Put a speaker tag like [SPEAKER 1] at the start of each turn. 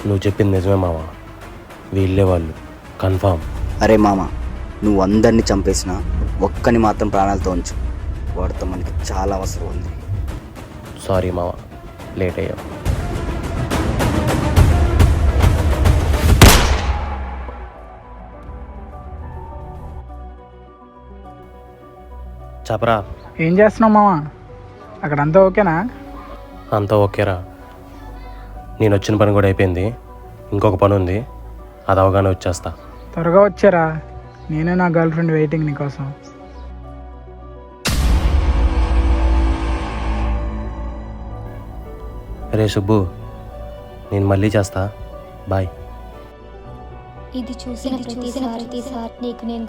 [SPEAKER 1] నువ్వు చెప్పింది నిజమే మావా, వీళ్ళే వాళ్ళు కన్ఫామ్.
[SPEAKER 2] అరే మామ, నువ్వు అందరినీ చంపేసినా ఒక్కని మాత్రం ప్రాణాలతో ఉంచు. వాడితో మనకి చాలా అవసరం ఉంది.
[SPEAKER 1] సారీ మావా, లేట్ అయ్యావు. చెప్పరా.
[SPEAKER 3] ఏం చేస్తున్నావు మామ? అక్కడ అంతా ఓకేనా?
[SPEAKER 1] అంతా ఓకేరా. నేను వచ్చిన పని కూడా అయిపోయింది, ఇంకొక పని ఉంది, అది అవగానే వచ్చేస్తా.
[SPEAKER 3] త్వరగా వచ్చారా, నేనే నా గర్ల్ ఫ్రెండ్ వెయిటింగ్ నీకోసం.
[SPEAKER 1] రే సుబ్బు, నేను మళ్ళీ చేస్తా, బాయ్.
[SPEAKER 4] ఇది చూసిన ప్రతిసారి నీకు నేను